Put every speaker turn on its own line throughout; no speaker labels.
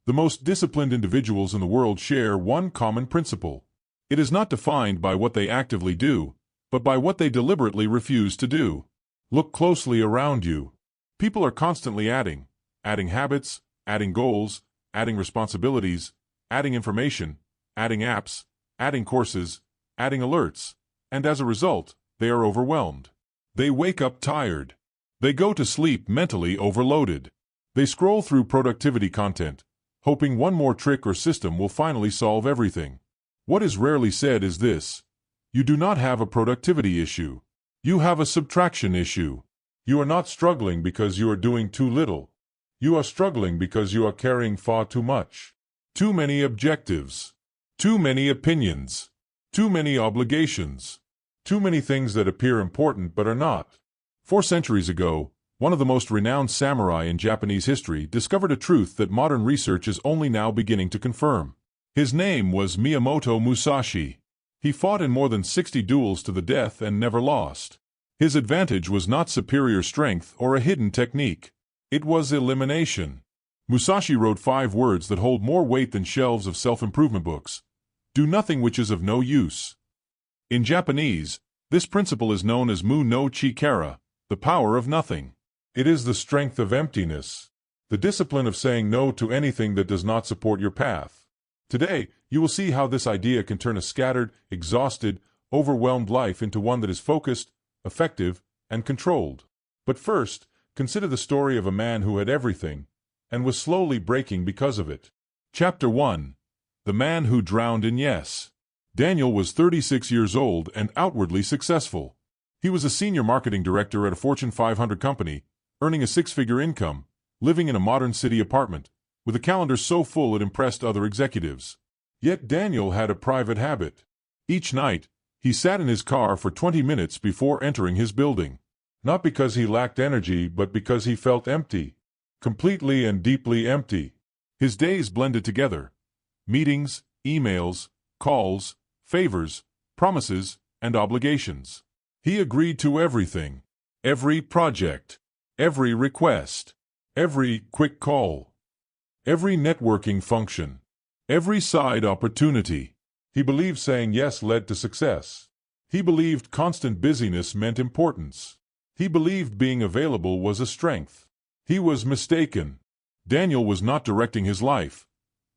The most disciplined individuals in the world share one common principle. It is not defined by what they actively do, but by what they deliberately refuse to do. Look closely around you. People are constantly adding habits, adding goals, adding responsibilities, adding information, adding apps, adding courses, adding alerts, and as a result, they are overwhelmed. They wake up tired. They go to sleep mentally overloaded. They scroll through productivity content, hoping one more trick or system will finally solve everything. What is rarely said is this: you do not have a productivity issue. You have a subtraction issue. You are not struggling because you are doing too little. You are struggling because you are carrying far too much. Too many objectives. Too many opinions. Too many obligations. Too many things that appear important but are not. 4 centuries ago, one of the most renowned samurai in Japanese history discovered a truth that modern research is only now beginning to confirm. His name was Miyamoto Musashi. He fought in more than 60 duels to the death and never lost. His advantage was not superior strength or a hidden technique. It was elimination. Musashi wrote 5 words that hold more weight than shelves of self-improvement books: do nothing which is of no use. In Japanese, this principle is known as Mu no Chikara, the power of nothing. It is the strength of emptiness, the discipline of saying no to anything that does not support your path. Today, you will see how this idea can turn a scattered, exhausted, overwhelmed life into one that is focused, effective, and controlled. But first, consider the story of a man who had everything, and was slowly breaking because of it. Chapter 1. The Man Who Drowned in Yes. Daniel was 36 years old and outwardly successful. He was a senior marketing director at a Fortune 500 company, earning a 6-figure income, living in a modern city apartment, with a calendar so full it impressed other executives. Yet Daniel had a private habit. Each night, he sat in his car for 20 minutes before entering his building. Not because he lacked energy, but because he felt empty. Completely and deeply empty. His days blended together. Meetings, emails, calls, favors, promises, and obligations. He agreed to everything. Every project. Every request. Every quick call. Every networking function. Every side opportunity. He believed saying yes led to success. He believed constant busyness meant importance. He believed being available was a strength. He was mistaken. Daniel was not directing his life.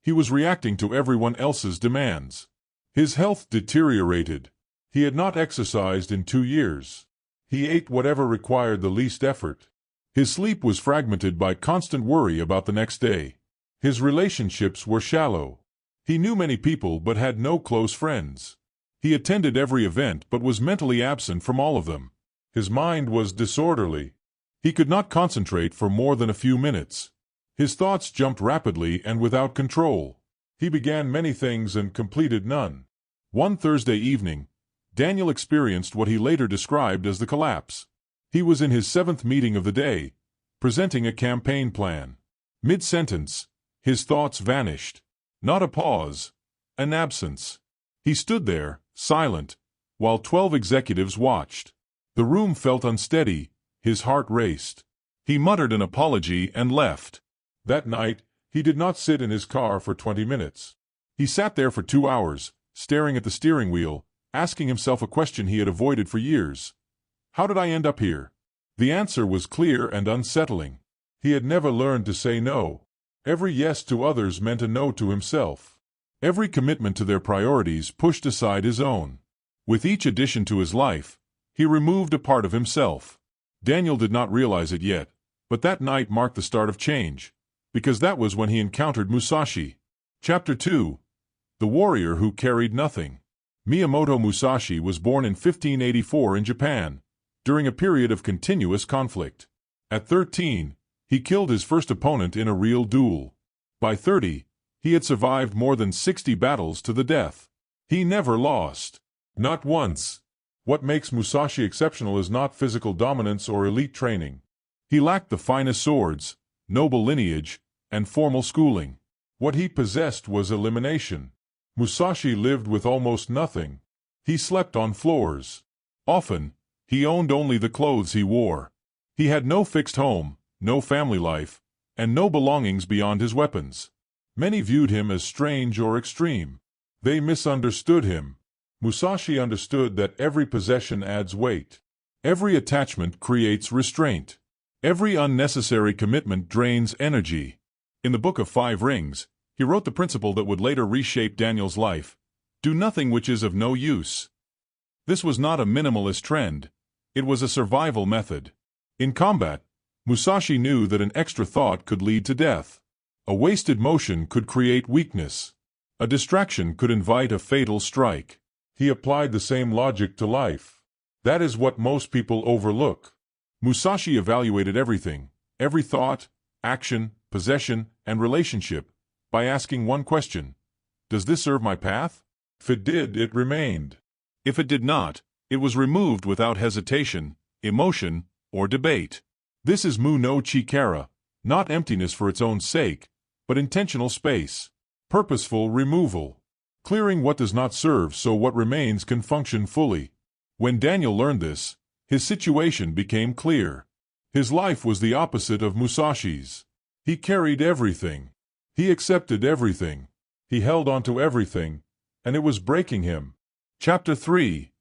He was reacting to everyone else's demands. His health deteriorated. He had not exercised in 2 years. He ate whatever required the least effort. His sleep was fragmented by constant worry about the next day. His relationships were shallow. He knew many people but had no close friends. He attended every event but was mentally absent from all of them. His mind was disorderly. He could not concentrate for more than a few minutes. His thoughts jumped rapidly and without control. He began many things and completed none. One Thursday evening, Daniel experienced what he later described as the collapse. He was in his 7th meeting of the day, presenting a campaign plan. Mid-sentence, his thoughts vanished. Not a pause, an absence. He stood there, silent, while 12 executives watched. The room felt unsteady, his heart raced. He muttered an apology and left. That night, he did not sit in his car for 20 minutes. He sat there for 2 hours, staring at the steering wheel, asking himself a question he had avoided for years. How did I end up here? The answer was clear and unsettling. He had never learned to say no. Every yes to others meant a no to himself. Every commitment to their priorities pushed aside his own. With each addition to his life, he removed a part of himself. Daniel did not realize it yet, but that night marked the start of change, because that was when he encountered Musashi. Chapter 2. The Warrior Who Carried Nothing. Miyamoto Musashi was born in 1584 in Japan, during a period of continuous conflict. At 13, he killed his first opponent in a real duel. By 30, he had survived more than 60 battles to the death. He never lost. Not once. What makes Musashi exceptional is not physical dominance or elite training. He lacked the finest swords, noble lineage, and formal schooling. What he possessed was elimination. Musashi lived with almost nothing. He slept on floors. Often, he owned only the clothes he wore. He had no fixed home, no family life, and no belongings beyond his weapons. Many viewed him as strange or extreme. They misunderstood him. Musashi understood that every possession adds weight. Every attachment creates restraint. Every unnecessary commitment drains energy. In the Book of Five Rings, he wrote the principle that would later reshape Daniel's life: do nothing which is of no use. This was not a minimalist trend. It was a survival method. In combat, Musashi knew that an extra thought could lead to death. A wasted motion could create weakness. A distraction could invite a fatal strike. He applied the same logic to life. That is what most people overlook. Musashi evaluated everything, every thought, action, possession, and relationship, by asking one question: does this serve my path? If it did, it remained. If it did not, it was removed without hesitation, emotion, or debate. This is Mu no Chikara, not emptiness for its own sake, but intentional space, purposeful removal, clearing what does not serve so what remains can function fully. When Daniel learned this, his situation became clear. His life was the opposite of Musashi's. He carried everything. He accepted everything. He held on to everything, and it was breaking him. Chapter 3.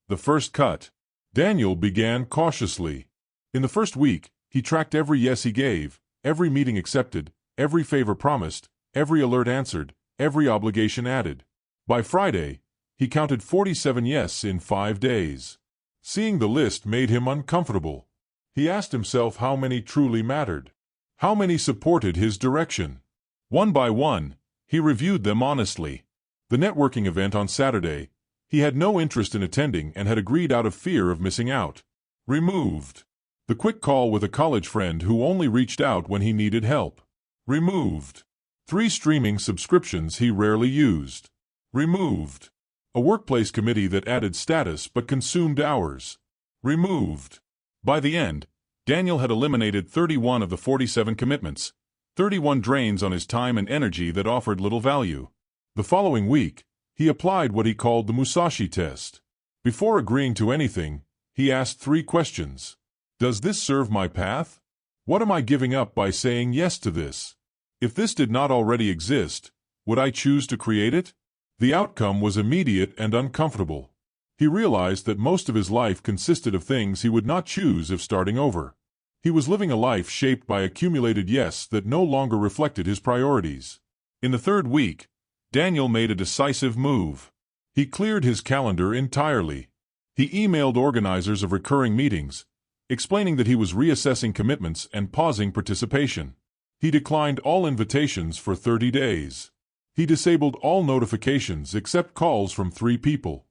The First Cut. Daniel began cautiously. In the first week, he tracked every yes he gave, every meeting accepted, every favor promised, every alert answered, every obligation added. By Friday, he counted 47 yes in 5 days. Seeing the list made him uncomfortable. He asked himself how many truly mattered. How many supported his direction? One by one, he reviewed them honestly. The networking event on Saturday, he had no interest in attending and had agreed out of fear of missing out. Removed. The quick call with a college friend who only reached out when he needed help. Removed. 3 streaming subscriptions he rarely used. Removed. A workplace committee that added status but consumed hours. Removed. By the end, Daniel had eliminated 31 of the 47 commitments, 31 drains on his time and energy that offered little value. The following week, he applied what he called the Musashi test. Before agreeing to anything, he asked 3 questions. Does this serve my path? What am I giving up by saying yes to this? If this did not already exist, would I choose to create it? The outcome was immediate and uncomfortable. He realized that most of his life consisted of things he would not choose if starting over. He was living a life shaped by accumulated yes that no longer reflected his priorities. In the 3rd week, Daniel made a decisive move. He cleared his calendar entirely. He emailed organizers of recurring meetings, explaining that he was reassessing commitments and pausing participation. He declined all invitations for 30 days. He disabled all notifications except calls from 3 people.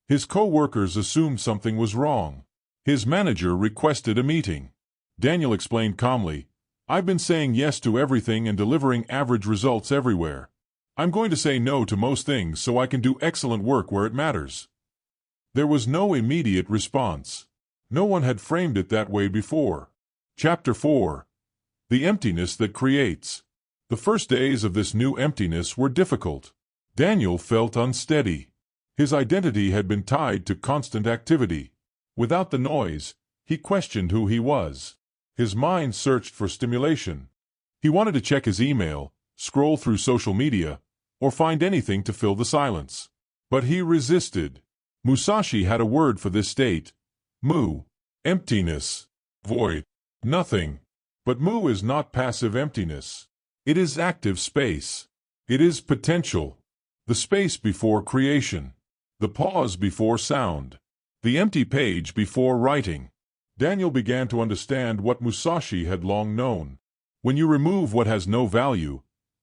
His co-workers assumed something was wrong. His manager requested a meeting. Daniel explained calmly, "I've been saying yes to everything and delivering average results everywhere. I'm going to say no to most things so I can do excellent work where it matters." There was no immediate response. No one had framed it that way before. Chapter 4. The Emptiness That Creates. The first days of this new emptiness were difficult. Daniel felt unsteady. His identity had been tied to constant activity. Without the noise, he questioned who he was. His mind searched for stimulation. He wanted to check his email, scroll through social media, or find anything to fill the silence. But he resisted. Musashi had a word for this state: mu, emptiness, void, nothing. But mu is not passive emptiness. It is active space. It is potential. The space before creation. The pause before sound. The empty page before writing. Daniel began to understand what Musashi had long known. When you remove what has no value,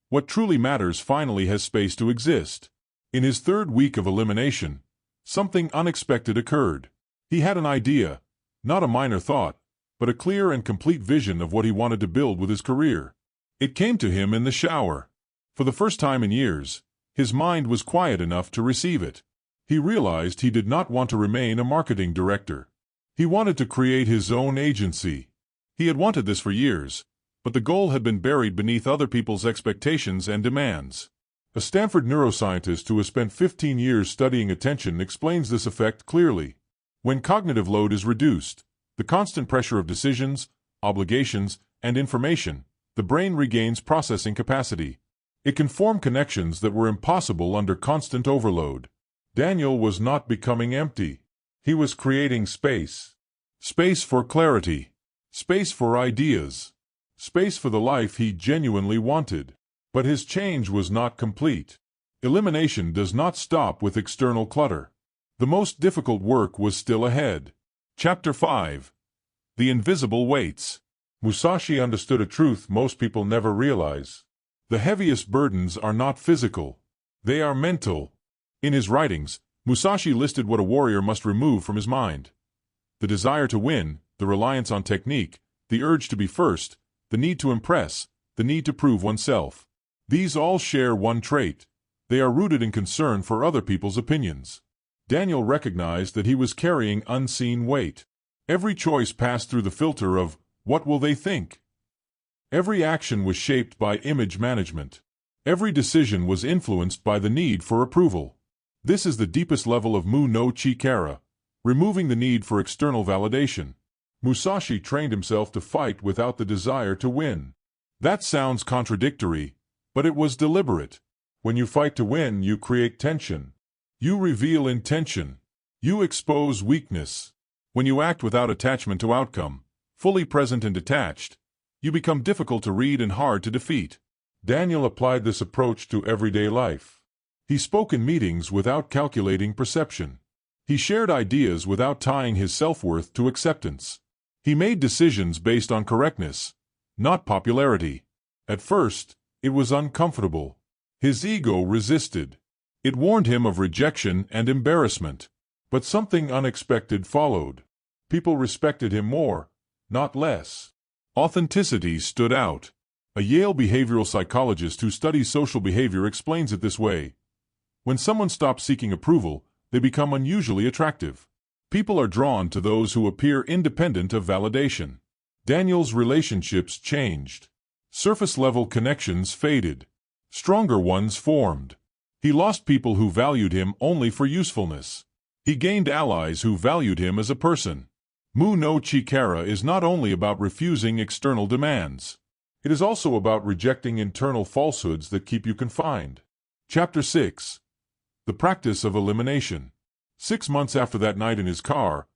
what truly matters finally has space to exist. In his 3rd week of elimination, something unexpected occurred. He had an idea, not a minor thought, but a clear and complete vision of what he wanted to build with his career. It came to him in the shower. For the first time in years, his mind was quiet enough to receive it. He realized he did not want to remain a marketing director. He wanted to create his own agency. He had wanted this for years, but the goal had been buried beneath other people's expectations and demands. A Stanford neuroscientist who has spent 15 years studying attention explains this effect clearly. When cognitive load is reduced, the constant pressure of decisions, obligations, and information, the brain regains processing capacity. It can form connections that were impossible under constant overload. Daniel was not becoming empty. He was creating space. Space for clarity. Space for ideas. Space for the life he genuinely wanted. But his change was not complete. Elimination does not stop with external clutter. The most difficult work was still ahead. Chapter 5. The Invisible Weights. Musashi understood a truth most people never realize. The heaviest burdens are not physical. They are mental. In his writings, Musashi listed what a warrior must remove from his mind. The desire to win, the reliance on technique, the urge to be first, the need to impress, the need to prove oneself. These all share one trait. They are rooted in concern for other people's opinions. Daniel recognized that he was carrying unseen weight. Every choice passed through the filter of, "What will they think?" Every action was shaped by image management. Every decision was influenced by the need for approval. This is the deepest level of Mu no Chikara, removing the need for external validation. Musashi trained himself to fight without the desire to win. That sounds contradictory, but it was deliberate. When you fight to win, you create tension. You reveal intention. You expose weakness. When you act without attachment to outcome, fully present and detached, you become difficult to read and hard to defeat. Daniel applied this approach to everyday life. He spoke in meetings without calculating perception. He shared ideas without tying his self-worth to acceptance. He made decisions based on correctness, not popularity. At first, it was uncomfortable. His ego resisted. It warned him of rejection and embarrassment. But something unexpected followed. People respected him more, not less. Authenticity stood out. A Yale behavioral psychologist who studies social behavior explains it this way. When someone stops seeking approval, they become unusually attractive. People are drawn to those who appear independent of validation. Daniel's relationships changed. Surface-level connections faded. Stronger ones formed. He lost people who valued him only for usefulness. He gained allies who valued him as a person. Mu no Chikara is not only about refusing external demands. It is also about rejecting internal falsehoods that keep you confined. Chapter 6. The Practice of Elimination. 6 months after that night in his car,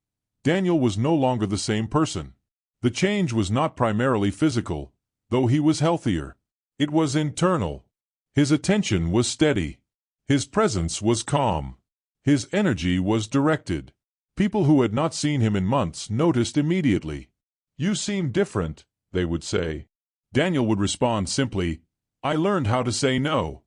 Daniel was no longer the same person. The change was not primarily physical, though he was healthier. It was internal. His attention was steady. His presence was calm. His energy was directed. People who had not seen him in months noticed immediately. "You seem different," they would say. Daniel would respond simply, "I learned how to say no."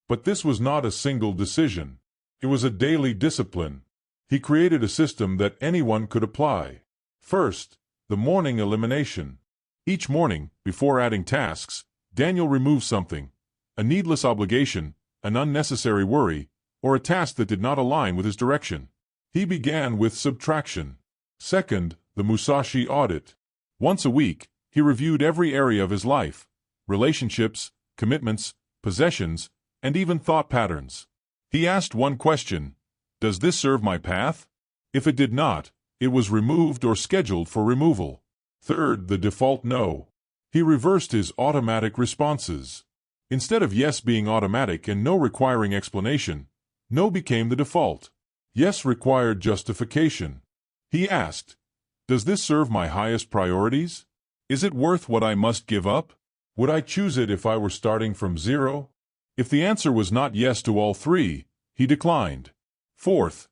But this was not a single decision. It was a daily discipline. He created a system that anyone could apply. First, the morning elimination. Each morning, before adding tasks, Daniel removed something, a needless obligation, an unnecessary worry, or a task that did not align with his direction. He began with subtraction. Second, the Musashi audit. Once a week, he reviewed every area of his life, relationships, commitments, possessions, and even thought patterns. He asked one question: does this serve my path? If it did not, it was removed or scheduled for removal. Third, the default no. He reversed his automatic responses. Instead of yes being automatic and no requiring explanation, no became the default. Yes required justification. He asked, does this serve my highest priorities? Is it worth what I must give up? Would I choose it if I were starting from zero? If the answer was not yes to all three, he declined. Fourth,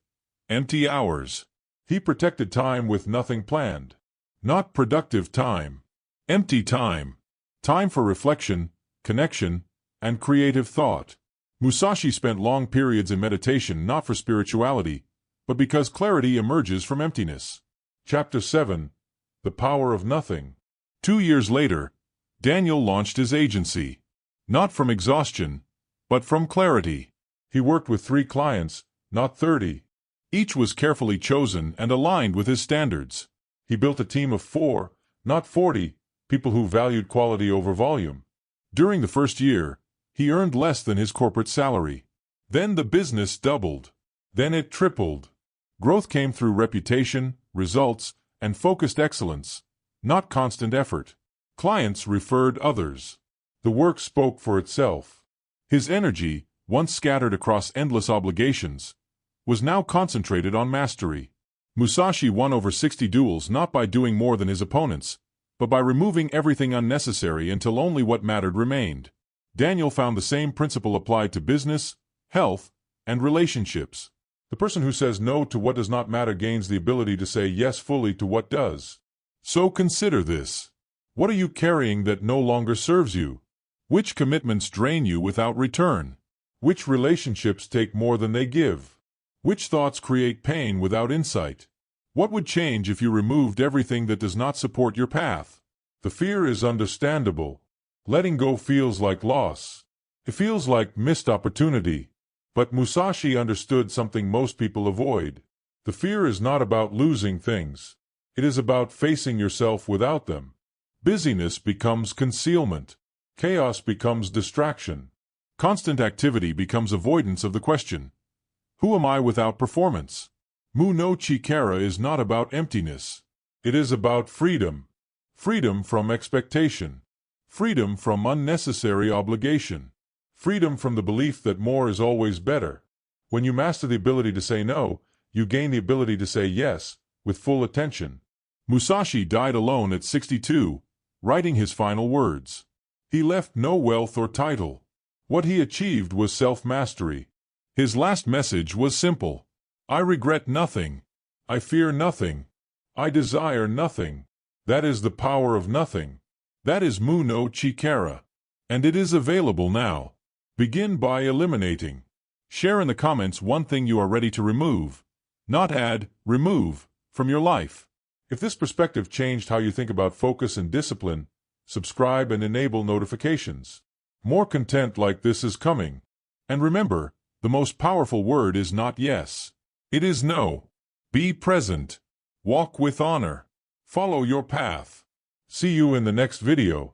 empty hours. He protected time with nothing planned. Not productive time. Empty time. Time for reflection, connection, and creative thought. Musashi spent long periods in meditation not for spirituality, but because clarity emerges from emptiness. Chapter 7. The Power of Nothing. 2 years later, Daniel launched his agency. Not from exhaustion, but from clarity. He worked with 3 clients, not 30. Each was carefully chosen and aligned with his standards. He built a team of 4, not 40, people who valued quality over volume. During the first year, he earned less than his corporate salary. Then the business doubled. Then it tripled. Growth came through reputation, results, and focused excellence, not constant effort. Clients referred others. The work spoke for itself. His energy, once scattered across endless obligations, was now concentrated on mastery. Musashi won over 60 duels not by doing more than his opponents, but by removing everything unnecessary until only what mattered remained. Daniel found the same principle applied to business, health, and relationships. The person who says no to what does not matter gains the ability to say yes fully to what does. So consider this. What are you carrying that no longer serves you? Which commitments drain you without return? Which relationships take more than they give? Which thoughts create pain without insight? What would change if you removed everything that does not support your path? The fear is understandable. Letting go feels like loss. It feels like missed opportunity. But Musashi understood something most people avoid. The fear is not about losing things. It is about facing yourself without them. Busyness becomes concealment. Chaos becomes distraction. Constant activity becomes avoidance of the question, who am I without performance? Mu no Chikara is not about emptiness. It is about freedom. Freedom from expectation. Freedom from unnecessary obligation. Freedom from the belief that more is always better. When you master the ability to say no, you gain the ability to say yes, with full attention. Musashi died alone at 62, writing his final words. He left no wealth or title. What he achieved was self-mastery. His last message was simple. I regret nothing. I fear nothing. I desire nothing. That is the power of nothing. That is Mu no Chikara. And it is available now. Begin by eliminating. Share in the comments one thing you are ready to remove, not add, remove, from your life. If this perspective changed how you think about focus and discipline, subscribe and enable notifications. More content like this is coming. And remember, the most powerful word is not yes. It is no. Be present. Walk with honor. Follow your path. See you in the next video.